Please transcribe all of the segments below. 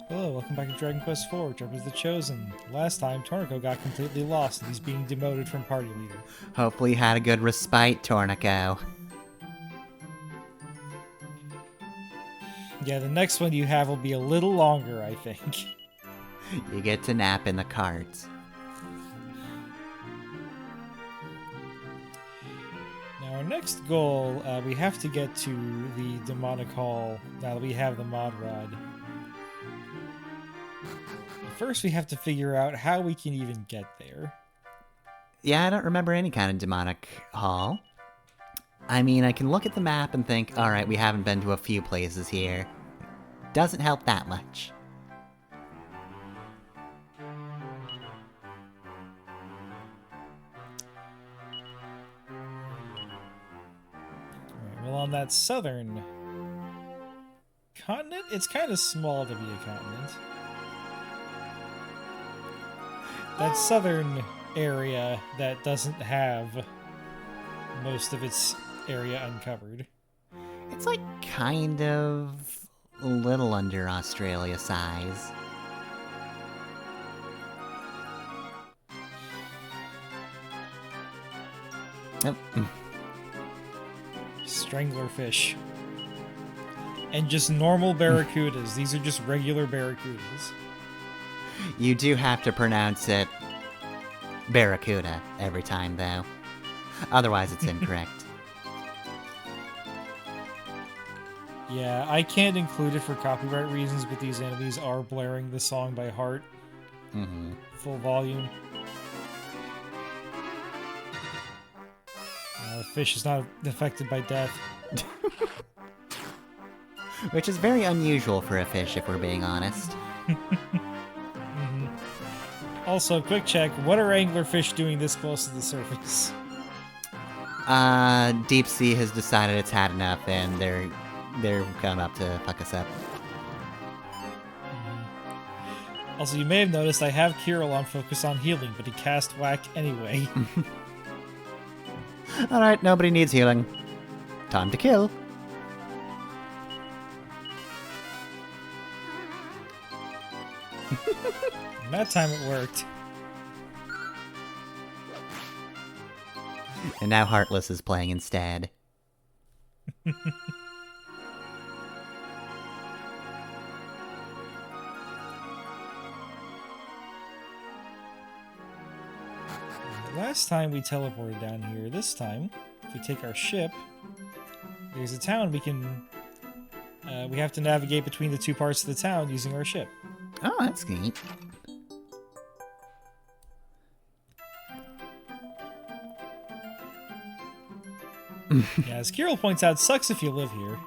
Hello, welcome back to Dragon Quest IV, Jump is the Chosen. Last time, Tornico got completely lost and he's being demoted from party leader. Hopefully you had a good respite, Tornico. Yeah, the next one you have will be a little longer, I think. You get to nap in the cart. Now, our next goal, we have to get to the Demonic Hall now that we have the Mod Rod. First, we have to figure out how we can even get there. Yeah, I don't remember any kind of demonic hall. I mean, I can look at the map and think, alright, we haven't been to a few places here. Doesn't help that much. Alright, well, on that southern continent, it's kind of small to be a continent. That southern area that doesn't have most of its area uncovered. It's like kind of a little under Australia size. Oh. Strangler fish. And just normal barracudas. These are just regular barracudas. You do have to pronounce it Barracuda every time, though. Otherwise, it's incorrect. Yeah, I can't include it for copyright reasons, but these enemies are blaring the song by heart. Mm-hmm. Full volume. The fish is not affected by death. Which is very unusual for a fish, if we're being honest. Also, quick check, what are anglerfish doing this close to the surface? Deep Sea has decided it's had enough, and they're coming up to fuck us up. Also, you may have noticed I have Kirill on focus on healing, but he cast whack anyway. Alright, nobody needs healing. Time to kill. And that time it worked. And now Heartless is playing instead. Last time we teleported down here. This time, if we take our ship, there's a town we can... we have to navigate between the two parts of the town using our ship. Oh, that's neat. Yeah, as Kirill points out, sucks if you live here.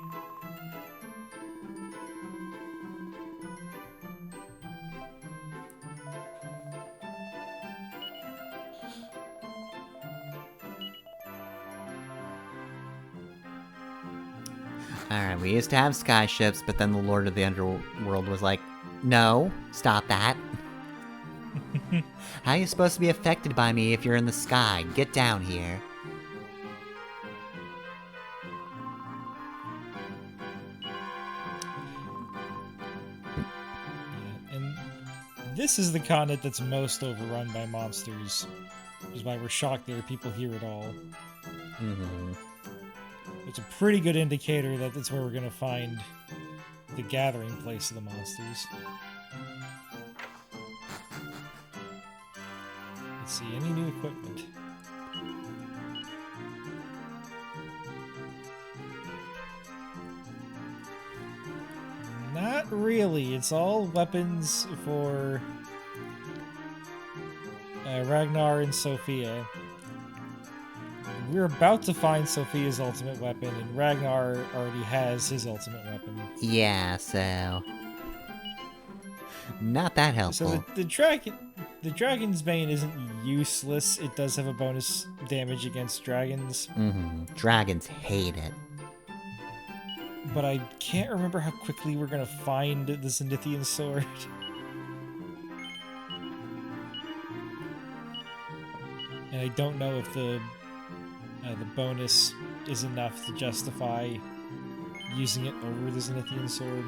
Alright, we used to have sky ships, but then the Lord of the Underworld was like, no, stop that. How are you supposed to be affected by me if you're in the sky? Get down here. Yeah, and this is the continent that's most overrun by monsters. Which is why we're shocked there are people here at all. Mm-hmm. It's a pretty good indicator that that's where we're going to find the gathering place of the monsters. Let's see, any new equipment? Not really. It's all weapons for Ragnar and Sophia. We're about to find Sophia's ultimate weapon, and Ragnar already has his ultimate weapon. Yeah, so... not that helpful. So the Dragon's Bane isn't useless. It does have a bonus damage against dragons. Mm-hmm. Dragons hate it. But I can't remember how quickly we're gonna find the Zenithian sword. And I don't know if the bonus is enough to justify using it over the Zenithian sword.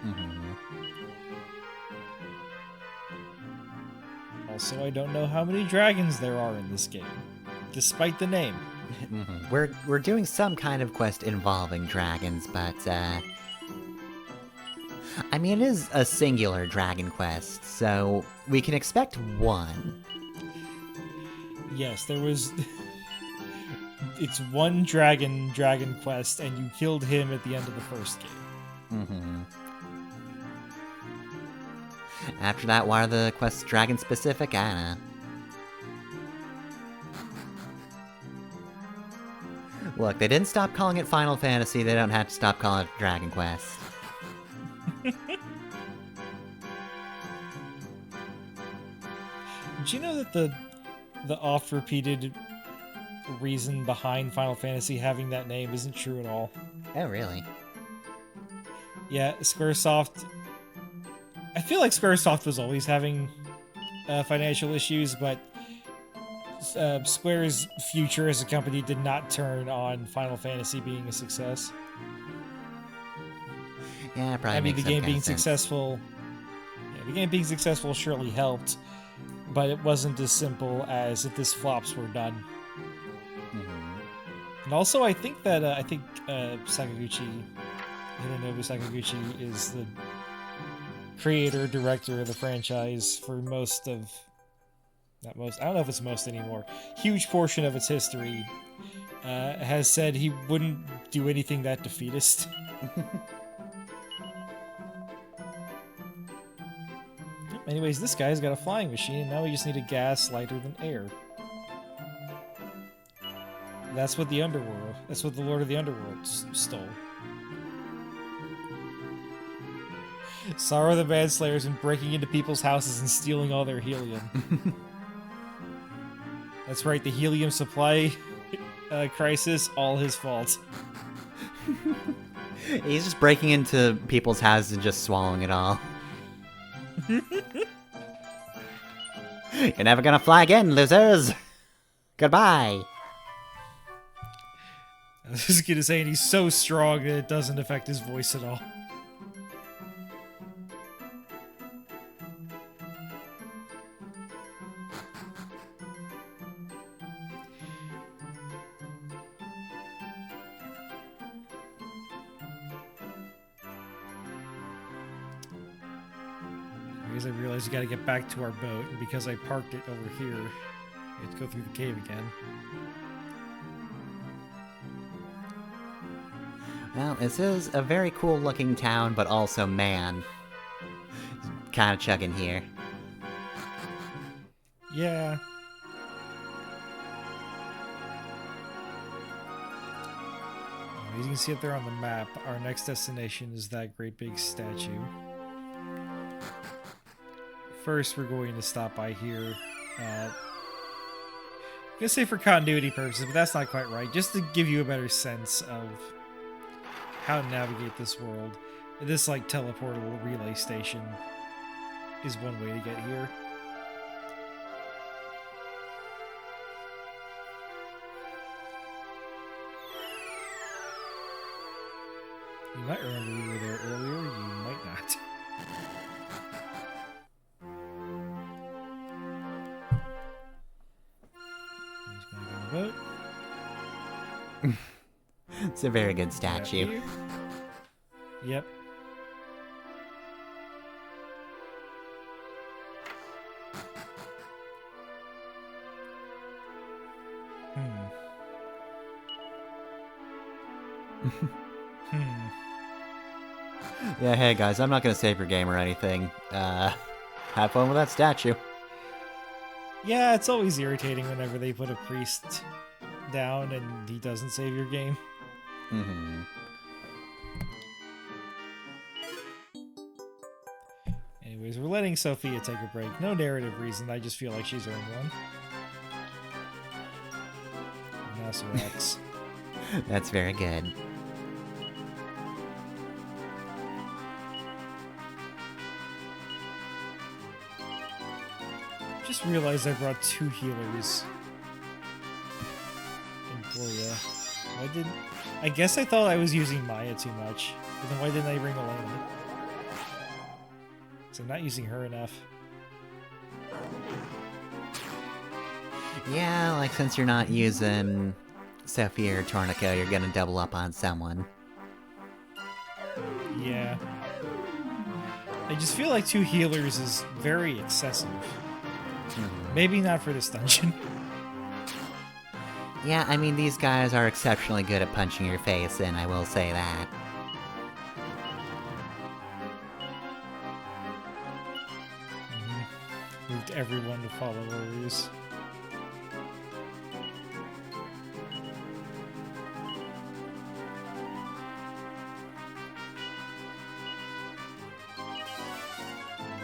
Mm-hmm. Also, I don't know how many dragons there are in this game, despite the name. We're doing some kind of quest involving dragons, but I mean, it is a singular dragon quest, so we can expect one. Yes, there was. It's one dragon quest, and you killed him at the end of the first game. After that, why are the quests dragon specific? I don't know. Look, they didn't stop calling it Final Fantasy, they don't have to stop calling it Dragon Quest. Did you know that the oft-repeated reason behind Final Fantasy having that name isn't true at all? Oh, really? Yeah, Squaresoft... I feel like Squaresoft was always having financial issues, but Square's future as a company did not turn on Final Fantasy being a success. Yeah, probably. I mean, makes the game some being kind of sense. successful. Yeah, the game being successful surely helped, but it wasn't as simple as if this flops were done. And also, I think that Sakaguchi, Hironobu Sakaguchi, is the creator director of the franchise for most of. Not most. I don't know if it's most anymore. Huge portion of its history has said he wouldn't do anything that defeatist. Anyways, this guy's got a flying machine, and now we just need a gas lighter than air. That's what the Underworld. That's what the Lord of the Underworld stole. Sorrow the Manslayer's been breaking into people's houses and stealing all their helium. That's right, the helium supply crisis, all his fault. He's just breaking into people's houses and just swallowing it all. You're never gonna fly again, losers! Goodbye! I was just gonna say, and he's so strong that it doesn't affect his voice at all. Because I realized you gotta get back to our boat, and because I parked it over here, I have to go through the cave again. Well, this is a very cool looking town, but also, man, kind of chugging here. Yeah. As you can see up there on the map, our next destination is that great big statue. First, we're going to stop by here at... I'm gonna say for continuity purposes, but that's not quite right. Just to give you a better sense of how to navigate this world. This, like, teleportable relay station is one way to get here. You might remember we were there earlier, you might not. He's gonna go on the boat. It's a very good statue. Yep. Yeah, hey guys, I'm not gonna save your game or anything. Have fun with that statue. Yeah, it's always irritating whenever they put a priest down and he doesn't save your game. Anyways, we're letting Sophia take a break. No narrative reason, I just feel like she's earned one. And also X. That's very good. Just realized I brought 2 healers in Gloria. Why didn't... I guess I thought I was using Maya too much. But then why didn't I bring Elena? So I'm not using her enough. Yeah, like since you're not using Sophia or Tornico, you're gonna double up on someone. Yeah. I just feel like 2 healers is very excessive. Maybe not for this dungeon. Yeah, I mean, these guys are exceptionally good at punching your face in, I will say that. Moved everyone to follow orders.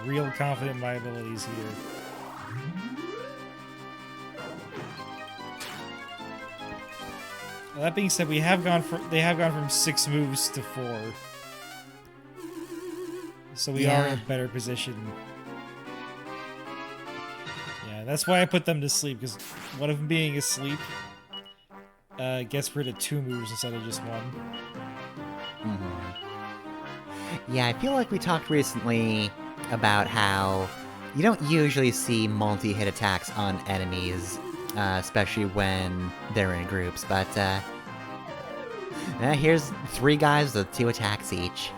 Real confident in my abilities here. Well, that being said, they have gone from 6 moves to 4. So we are in a better position. Yeah, that's why I put them to sleep, because one of them being asleep gets rid of 2 moves instead of just 1. Yeah, I feel like we talked recently about how you don't usually see multi-hit attacks on enemies, especially when they're in groups, but here's 3 guys with 2 attacks each.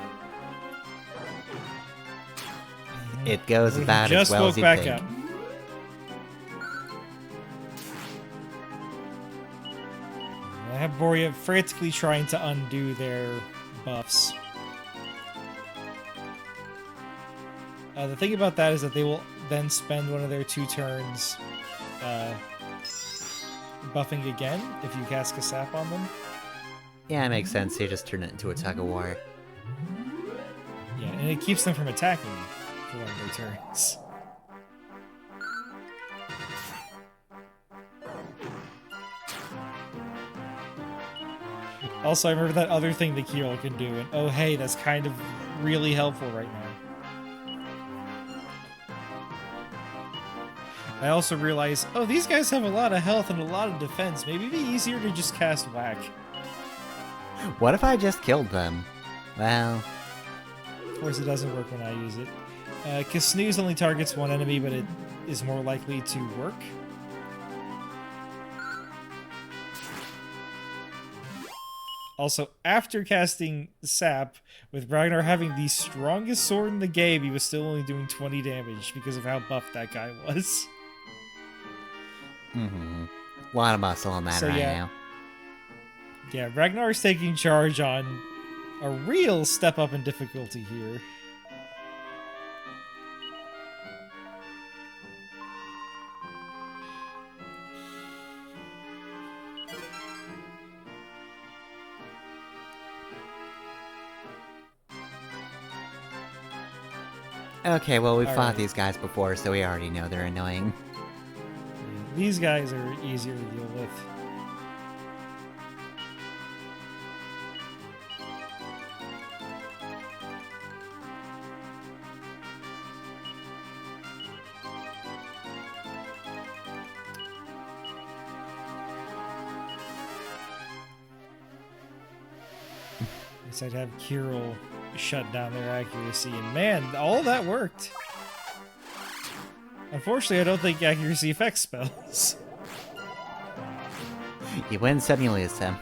It goes about as well as you think. Up. I have Boria frantically trying to undo their buffs. The thing about that is that they will then spend one of their 2 turns buffing again if you cast a sap on them. Yeah, it makes sense. You just turn it into a tug-of-war. Yeah, and it keeps them from attacking for one of their turns. Also, I remember that other thing the Kirill can do, and oh hey, that's kind of really helpful right now. I also realized, oh, these guys have a lot of health and a lot of defense. Maybe it'd be easier to just cast Whack. What if I just killed them? Well... Of course, it doesn't work when I use it. Because Snooze only targets one enemy, but it is more likely to work. Also, after casting Sap, with Ragnar having the strongest sword in the game, he was still only doing 20 damage because of how buffed that guy was. A lot of muscle on that now. Yeah, Ragnar's taking charge on a real step up in difficulty here. Okay, well, we've fought these guys before, so we already know they're annoying. Yeah, these guys are easier to deal with. I'd have Kirill shut down their accuracy, and man, all that worked. Unfortunately, I don't think accuracy affects spells. You win some, you lose some.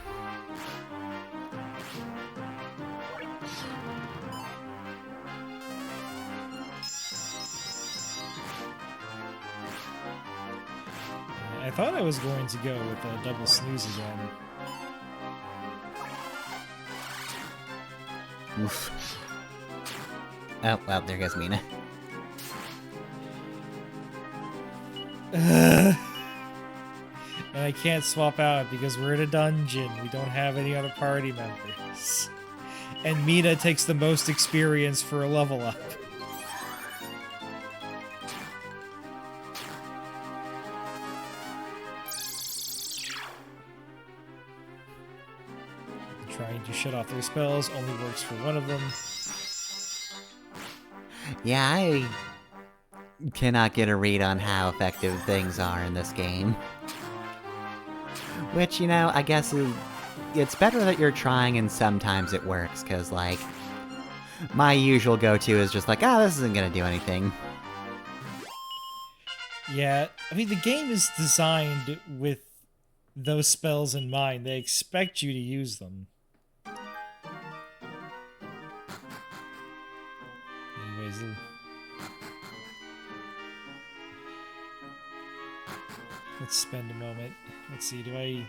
I thought I was going to go with a double snooze again. Oof. Oh, well, there goes Mina. And I can't swap out because we're in a dungeon. We don't have any other party members. And Mina takes the most experience for a level up. Trying to shut off their spells only works for one of them. Yeah, I cannot get a read on how effective things are in this game. Which, you know, I guess it's better that you're trying and sometimes it works, because, like, my usual go-to is just like, this isn't gonna do anything. Yeah, I mean, the game is designed with those spells in mind. They expect you to use them. Anyways, let's spend a moment. Let's see, do I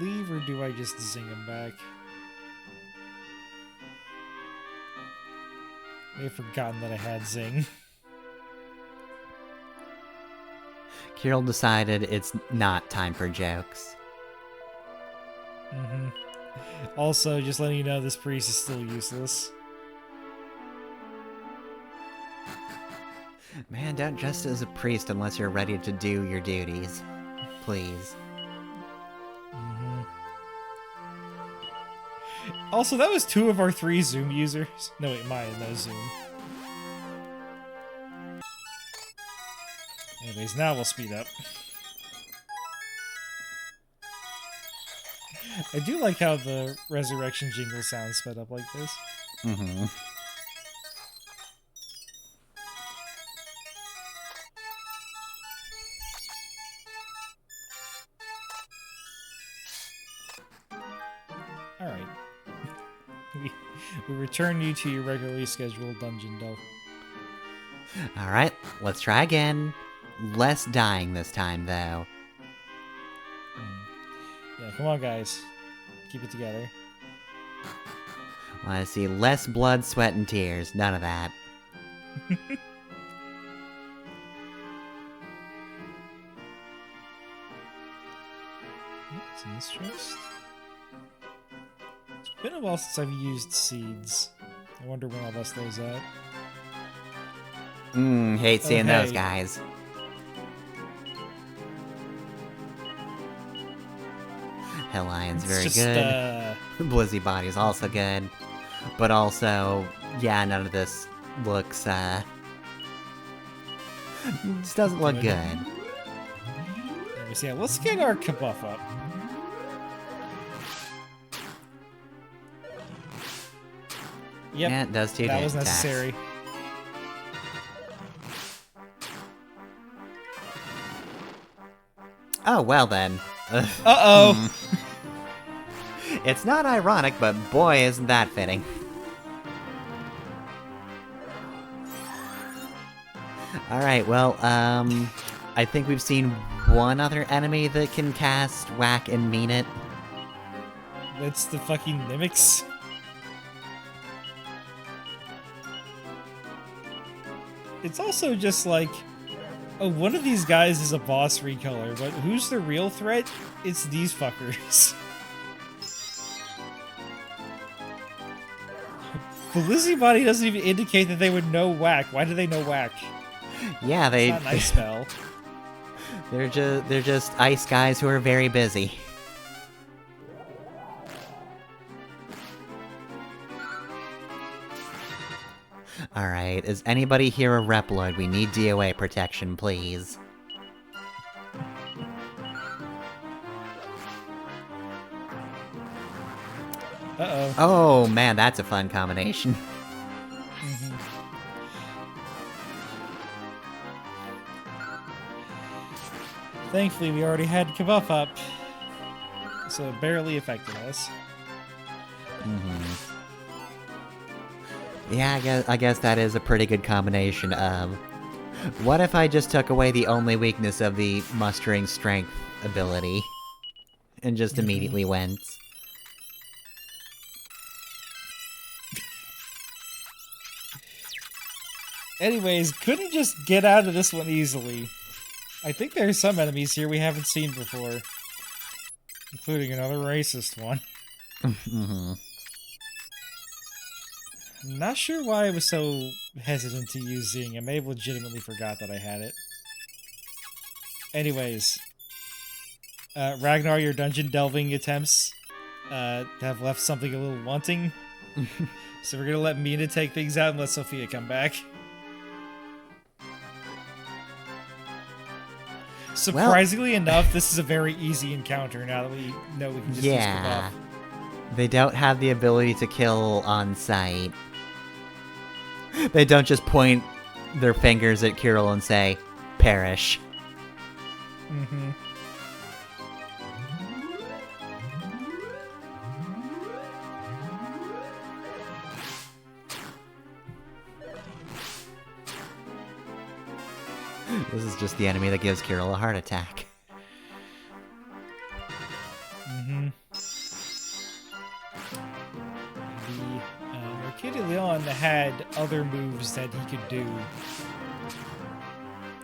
leave or do I just zing him back? I've forgotten that I had zing. Kirill decided it's not time for jokes. Also, just letting you know, this priest is still useless. Man, don't dress as a priest unless you're ready to do your duties. Please. Also, that was 2 of our 3 Zoom users. No, wait, Maya, no Zoom. Anyways, now we'll speed up. I do like how the resurrection jingle sounds sped up like this. Mm-hmm. Alright. We return you to your regularly scheduled dungeon delve. Alright, let's try again. Less dying this time, though. Yeah, come on, guys. Keep it together. Want to see less blood, sweat, and tears. None of that. What's in this chest? It's been a while since I've used seeds. I wonder when I'll bust those out. Hate seeing those hey. guys. Hell Lion's very good. Blizzy Body's also good. But also, yeah, none of this looks, just doesn't look good. Anyways, yeah, let's get our kabuff up. Yep, Yeah, it does too. that was necessary. Oh, well then. Uh-oh! It's not ironic, but boy, isn't that fitting. Alright, well, I think we've seen one other enemy that can cast Whack and Mean It. That's the fucking mimics. It's also just like, oh, one of these guys is a boss recolor, but who's the real threat? It's these fuckers. The Lizzie Body doesn't even indicate that they would know Whack. Why do they know Whack? Yeah, It's not an ice spell. they're just ice guys who are very busy. Alright, is anybody here a Reploid? We need DOA protection, please. Uh-oh. Oh, man, that's a fun combination. Thankfully, we already had Kabuff up, so it barely affected us. Yeah, I guess that is a pretty good combination of... What if I just took away the only weakness of the mustering strength ability? And just immediately went... Anyways, couldn't just get out of this one easily. I think there's some enemies here we haven't seen before. Including another racist one. Not sure why I was so hesitant to use Zing. I may have legitimately forgot that I had it. Anyways. Ragnar, your dungeon delving attempts have left something a little wanting. So we're gonna let Mina take things out and let Sophia come back. Surprisingly enough, this is a very easy encounter now that we know we can just use the buff. They don't have the ability to kill on sight. They don't just point their fingers at Kirill and say, perish. Mm-hmm. This is just the enemy that gives Kirill a heart attack. Mm-hmm. The Mercurial Leon had other moves that he could do.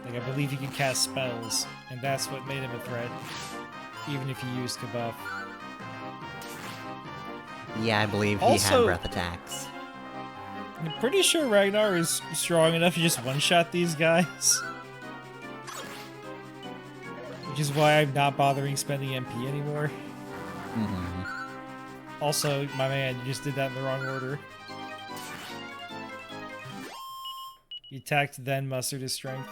Like, I believe he could cast spells, and that's what made him a threat, even if he used Kabuff. Yeah, I believe he Also, had breath attacks. I'm pretty sure Ragnar is strong enough to just one-shot these guys. Which is why I'm not bothering spending MP anymore. Mm-hmm. Also, my man, you just did that in the wrong order. You attacked, then mustered his strength.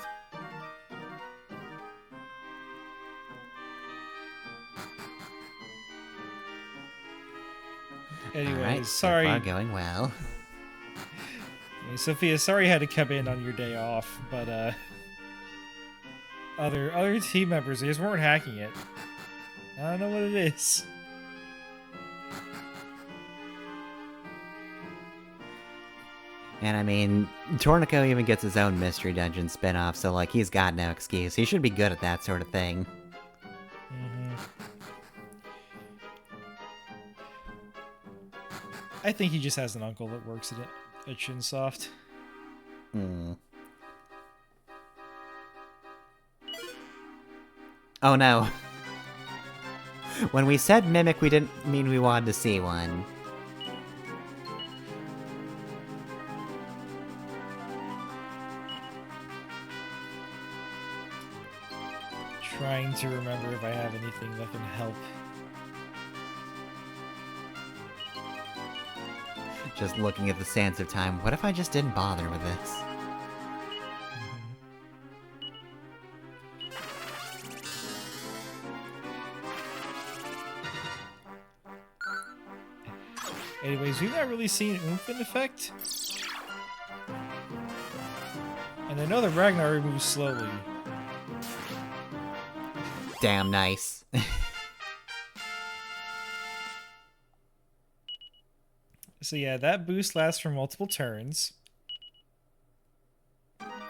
Anyways, Alright, sorry. so far going well. Hey, Sophia, sorry I had to come in on your day off, but other team members, they just weren't hacking it. I don't know what it is. And I mean, Tornico even gets his own Mystery Dungeon spin-off, so like, he's got no excuse. He should be good at that sort of thing. Mm-hmm. I think he just has an uncle that works at Shinsoft. Hmm. Oh no. When we said Mimic, we didn't mean we wanted to see one. Trying to remember if I have anything that can help. Just looking at the sands of time, what if I just didn't bother with this? Anyways, we've not really seen Oomph in effect. And I know that Ragnar moves slowly. Damn nice. So yeah, that boost lasts for multiple turns.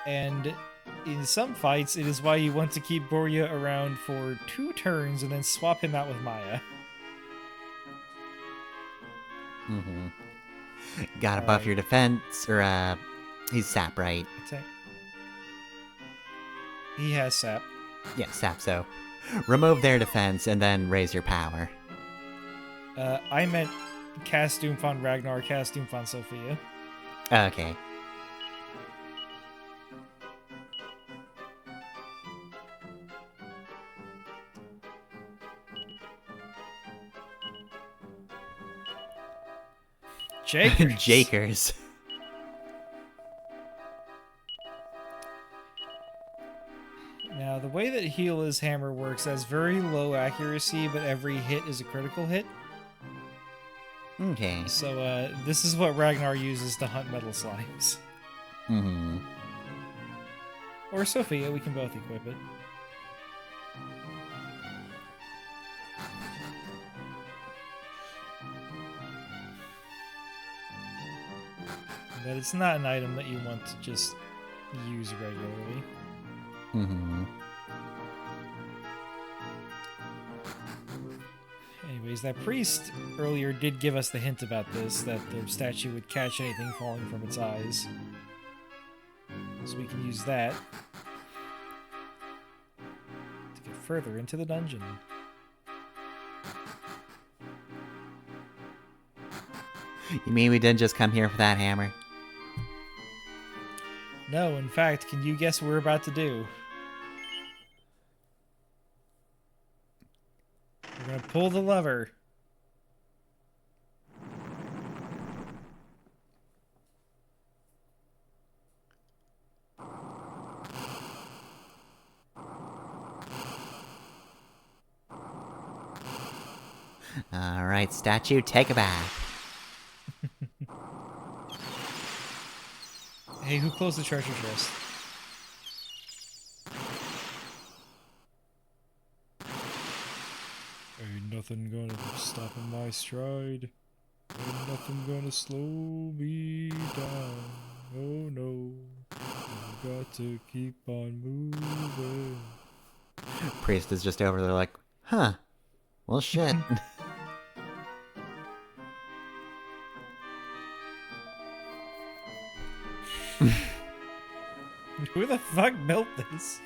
And in some fights, it is why you want to keep Borya around for 2 turns and then swap him out with Maya. Mm-hmm. Gotta buff your defense, or he's sap, right? Attack. He has sap. Yeah, sap, so. Remove their defense and then raise your power. I meant cast Doomf on Ragnar, cast Doomf on Sophia. Okay. Jakers. Jakers. Now, the way that Heala's hammer works has very low accuracy, but every hit is a critical hit. Okay. So, this is what Ragnar uses to hunt metal slimes. Mm-hmm. Or Sophia, we can both equip it. But it's not an item that you want to just use regularly. Mm-hmm. Anyways, that priest earlier did give us the hint about this, that the statue would catch anything falling from its eyes. So we can use that to get further into the dungeon. You mean we didn't just come here for that hammer? No, in fact, can you guess what we're about to do? We're gonna pull the lever. Alright, statue, take a bath. Hey, who closed the treasure chest? nothing gonna stop my stride. Ain't nothing gonna slow me down. Oh no. I've got to keep on moving. Priest is just over there like, huh. Well, shit. Who the fuck built this?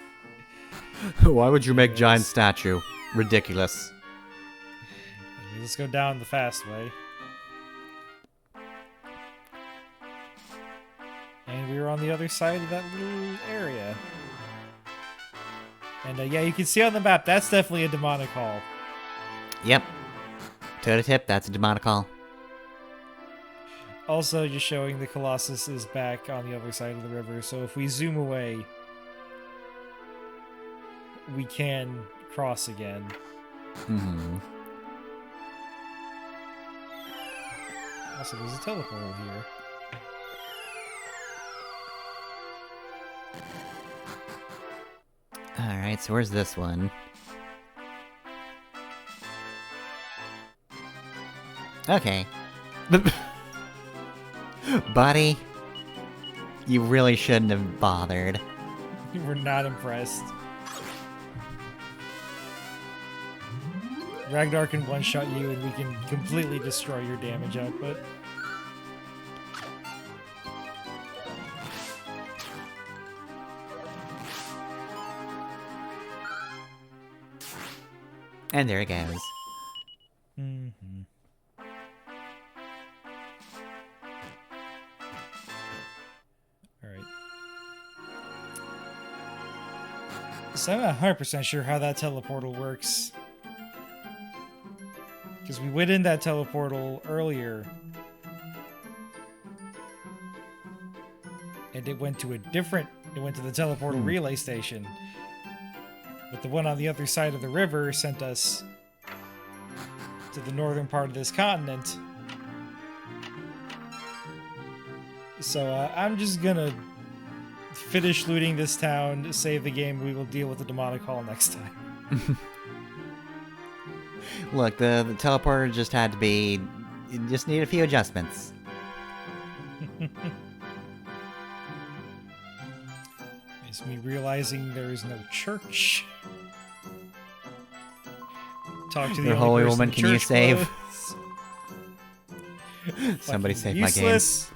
Why would you make giant statue? Ridiculous. Let's go down the fast way. And we were on the other side of that little area. And yeah, you can see on the map, that's definitely a demonic hall. Yep. Toe to tip, that's a demonic hall. Also, just showing the Colossus is back on the other side of the river, so if we zoom away, we can cross again. Mm-hmm. Also, there's a teleportal here. Alright, so where's this one? Okay. Buddy, you really shouldn't have bothered. We're not impressed. Ragnar can one-shot you and we can completely destroy your damage output. And there it goes. Mm-hmm. Alright. So I'm not 100% sure how that teleportal works. Because we went in that teleportal earlier. And it went to a different... It went to the teleportal relay station. But the one on the other side of the river sent us to the northern part of this continent. So I'm just gonna finish looting this town, save the game. We will deal with the demonic hall next time. Look, the teleporter just had to be... You just need a few adjustments. It's me realizing there is no church. Talk to the Your only holy person woman, the can you church save? was. Somebody Fucking save my game. useless.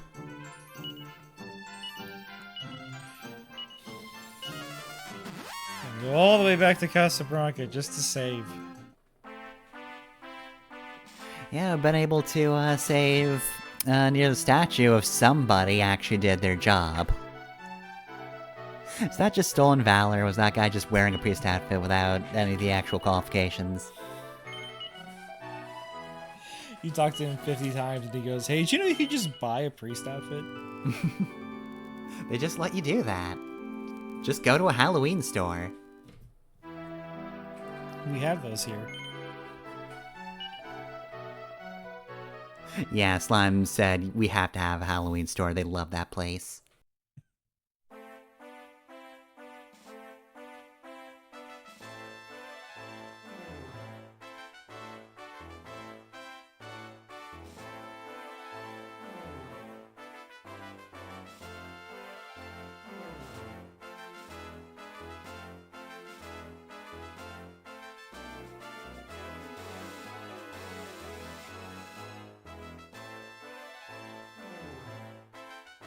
Go all the way back to Casablanca just to save. Yeah, I've been able to save near the statue if somebody actually did their job. Is that just stolen valor? Was that guy just wearing a priest outfit without any of the actual qualifications? You talk to him 50 times and he goes, hey, did you know you could just buy a priest outfit? They just let you do that. Just go to a Halloween store. We have those here. Yeah, Slime said we have to have a Halloween store. They love that place.